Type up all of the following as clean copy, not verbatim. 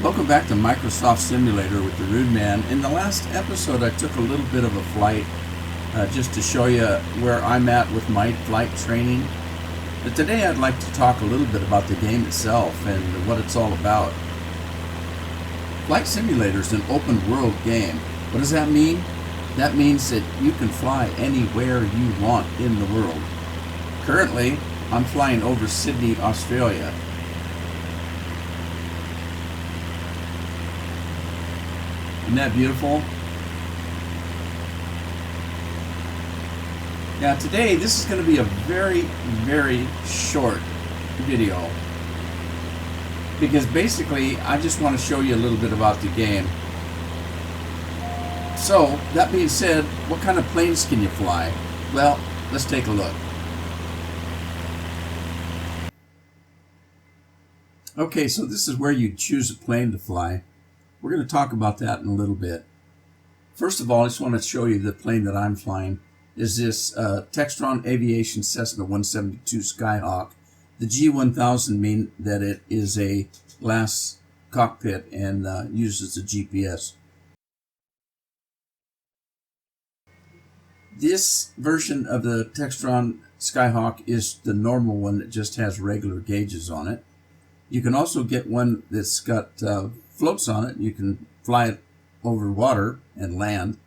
Welcome back to Microsoft Simulator with the Rudeman. In the last episode, I took a little bit of a flight just to show you where I'm at with my flight training. But today I'd like to talk a little bit about the game itself and what it's all about. Flight Simulator is an open world game. What does that mean? That means that you can fly anywhere you want in the world. Currently, I'm flying over Sydney, Australia. Isn't that beautiful? Now today, this is going to be a very, very short video. Because basically, I just want to show you a little bit about the game. So, that being said, what kind of planes can you fly? Well, let's take a look. Okay, so this is where you choose a plane to fly. We're going to talk about that in a little bit. First of all, I just want to show you the plane that I'm flying. Is this Textron Aviation Cessna 172 Skyhawk. The G1000 mean that it is a glass cockpit and uses a GPS. This version of the Textron Skyhawk is the normal one that just has regular gauges on it. You can also get one that's got floats on it. You can fly it over water and land.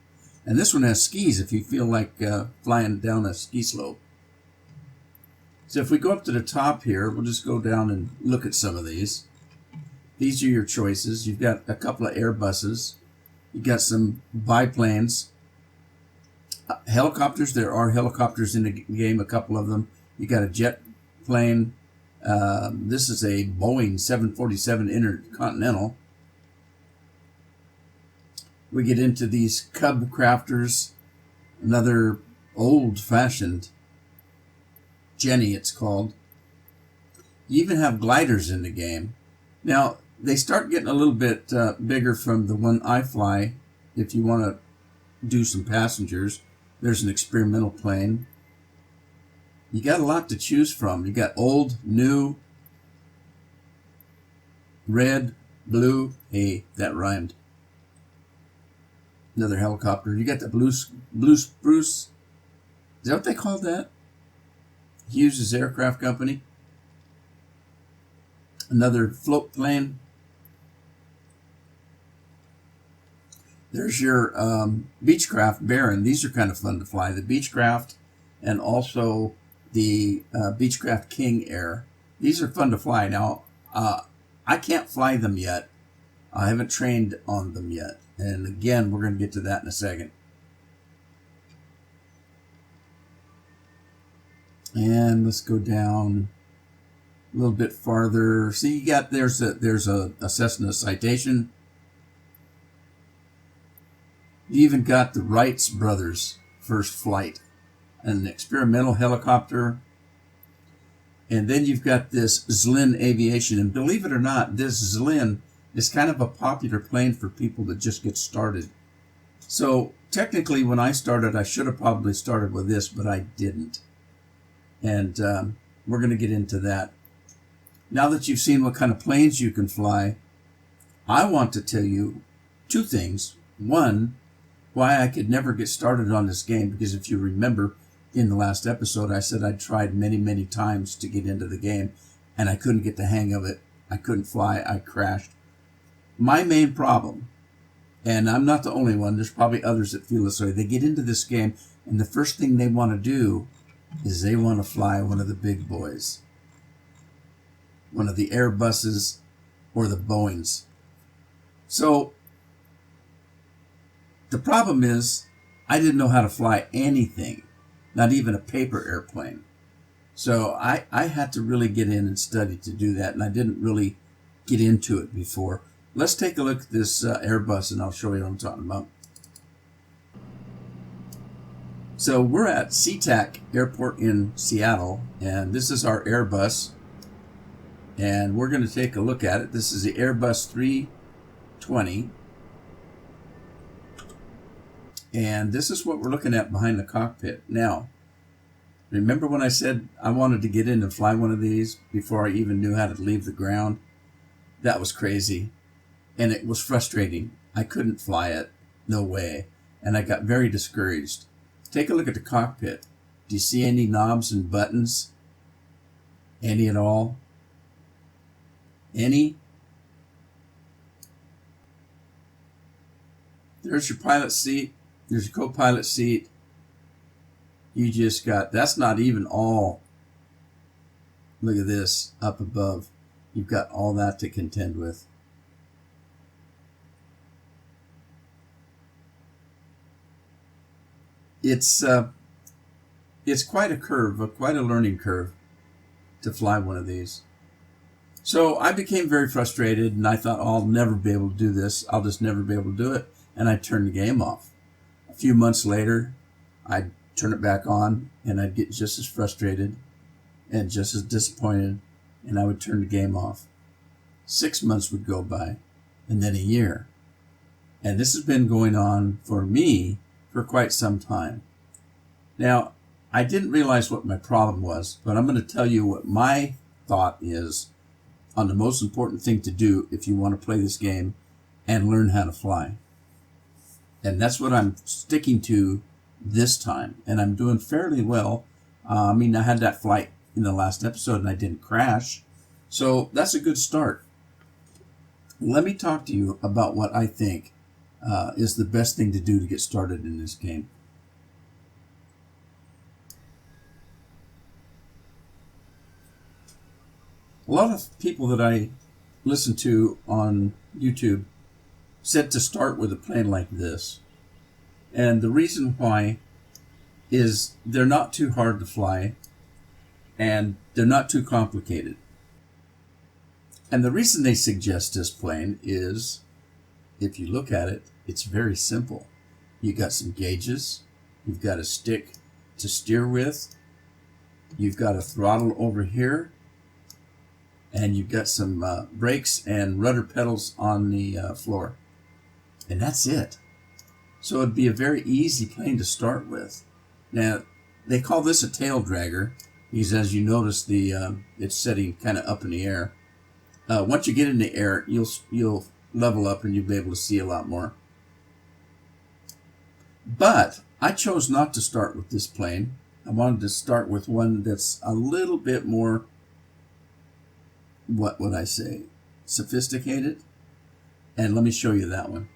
And this one has skis if you feel like flying down a ski slope. So if we go up to the top here, we'll just go down and look at some of these. These are your choices. You've got a couple of Airbuses. You've got some biplanes. Helicopters. There are helicopters in the game, a couple of them. You got a jet plane. This is a Boeing 747 Intercontinental. We get into these Cub Crafters, another old-fashioned Jenny it's called. You even have gliders in the game. Now, they start getting a little bit bigger from the one I fly. If you want to do some passengers, there's an experimental plane. You got a lot to choose from. You got old, new, red, blue. Hey, that rhymed. Another helicopter. You got the blue spruce. Is that what they call that? Hughes Aircraft Company. Another float plane. There's your Beechcraft Baron. These are kind of fun to fly. The Beechcraft and also the Beechcraft King Air. These are fun to fly. Now, I can't fly them yet. I haven't trained on them yet. And again, we're going to get to that in a second. And let's go down a little bit farther. See, you got there's a Cessna Citation. You even got the Wrights brothers' first flight, an experimental helicopter. And then you've got this Zlin Aviation. And believe it or not, this Zlin is kind of a popular plane for people that just get started. So technically, when I started, I should have probably started with this, but I didn't. And we're going to get into that. Now that you've seen what kind of planes you can fly, I want to tell you two things. One, why I could never get started on this game, because if you remember in the last episode, I said I'd tried many, many times to get into the game, and I couldn't get the hang of it. I couldn't fly. I crashed. My main problem, and I'm not the only one, there's probably others that feel this way, they get into this game, and the first thing they want to do is they want to fly one of the big boys. One of the Airbuses or the Boeings. So, the problem is, I didn't know how to fly anything, not even a paper airplane. So I had to really get in and study to do that, and I didn't really get into it before. Let's take a look at this Airbus, and I'll show you what I'm talking about. So we're at SeaTac Airport in Seattle, and this is our Airbus, and we're going to take a look at it. This is the Airbus 320. And this is what we're looking at behind the cockpit. Now, remember when I said I wanted to get in and fly one of these before I even knew how to leave the ground? That was crazy. and it was frustrating. I couldn't fly it, no way, and I got very discouraged. Take a look at the cockpit. Do you see any knobs and buttons? Any at all? Any? There's your pilot seat. There's your co-pilot seat. You just got, that's not even all. Look at this up above. You've got all that to contend with. It's quite a curve, quite a learning curve to fly one of these. So I became very frustrated, and I thought, oh, I'll never be able to do this. I'll just never be able to do it. And I turned the game off. A few months later, I'd turn it back on, and I'd get just as frustrated and just as disappointed, and I would turn the game off. 6 months would go by, and then a year. And this has been going on for me for quite some time. Now, I didn't realize what my problem was, but I'm going to tell you what my thought is on the most important thing to do if you want to play this game and learn how to fly. And that's what I'm sticking to this time, and I'm doing fairly well. I mean, I had that flight in the last episode and I didn't crash, so that's a good start. Let me talk to you about what I think is the best thing to do to get started in this game. A lot of people that I listen to on YouTube said to start with a plane like this. And the reason why is they're not too hard to fly and they're not too complicated. And the reason they suggest this plane is, if you look at it, it's very simple. You got some gauges, you've got a stick to steer with, you've got a throttle over here, and you've got some brakes and rudder pedals on the floor. And that's it. So it'd be a very easy plane to start with. Now, they call this a tail dragger because, as you notice, it's setting kind of up in the air. Once you get in the air, you'll level up and you'll be able to see a lot more. But I chose not to start with this plane. I wanted to start with one that's a little bit more, what would I say, sophisticated. And let me show you that one.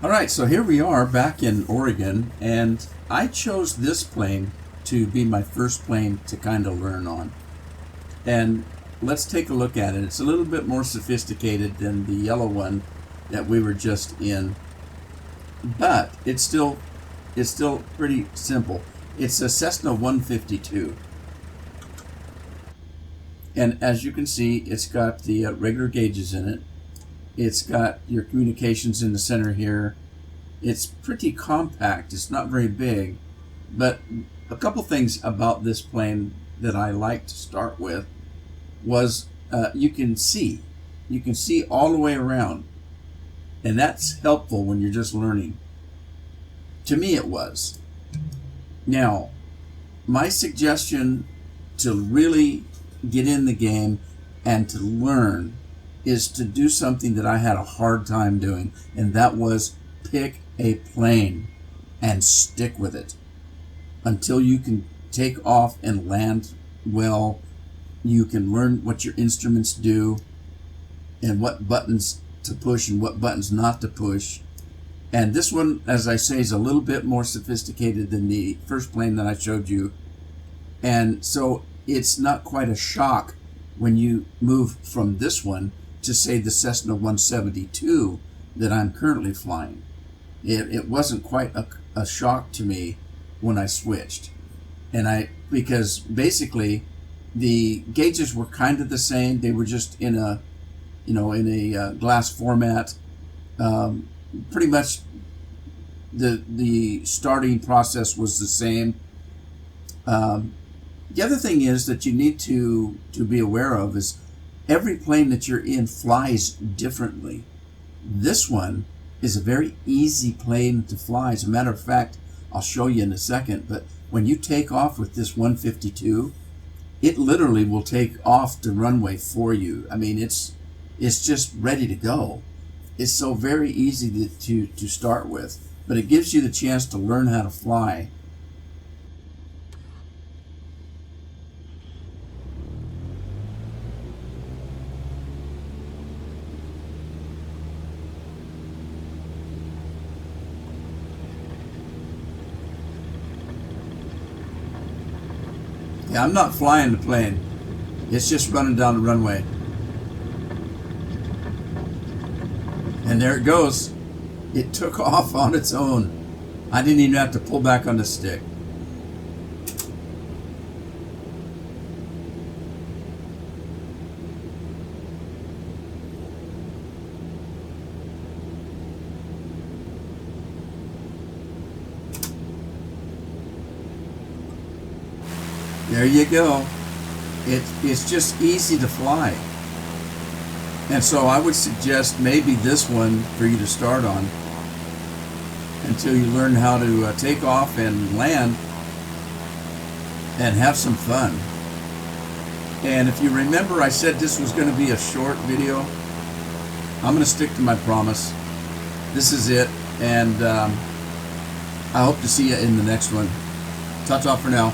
All right, so here we are back in Oregon, and I chose this plane to be my first plane to kind of learn on. And let's take a look at it. It's a little bit more sophisticated than the yellow one that we were just in, but it's still pretty simple. It's a Cessna 152. And as you can see, it's got the regular gauges in it. It's got your communications in the center here. It's pretty compact. It's not very big. But a couple things about this plane that I like to start with was you can see all the way around. And that's helpful when you're just learning. To me, it was. Now, my suggestion to really get in the game and to learn is to do something that I had a hard time doing, and that was pick a plane and stick with it until you can take off and land well. You can learn what your instruments do and what buttons to push and what buttons not to push. And this one, as I say, is a little bit more sophisticated than the first plane that I showed you. And so it's not quite a shock when you move from this one to, say, the Cessna 172 that I'm currently flying. It wasn't quite a shock to me when I switched. Because basically the gauges were kind of the same. They were just in a glass format. Pretty much the starting process was the same. The other thing is that you need to be aware of is every plane that you're in flies differently. This one is a very easy plane to fly. As a matter of fact, I'll show you in a second, but when you take off with this 152, it literally will take off the runway for you. I mean, it's just ready to go. It's so very easy to start with, but it gives you the chance to learn how to fly. Yeah, I'm not flying the plane. It's just running down the runway. And there it goes. It took off on its own. I didn't even have to pull back on the stick. There you go. It's just easy to fly. And so I would suggest maybe this one for you to start on until you learn how to take off and land and have some fun. And if you remember, I said this was going to be a short video. I'm going to stick to my promise. This is it, and I hope to see you in the next one. Ta-ta for now.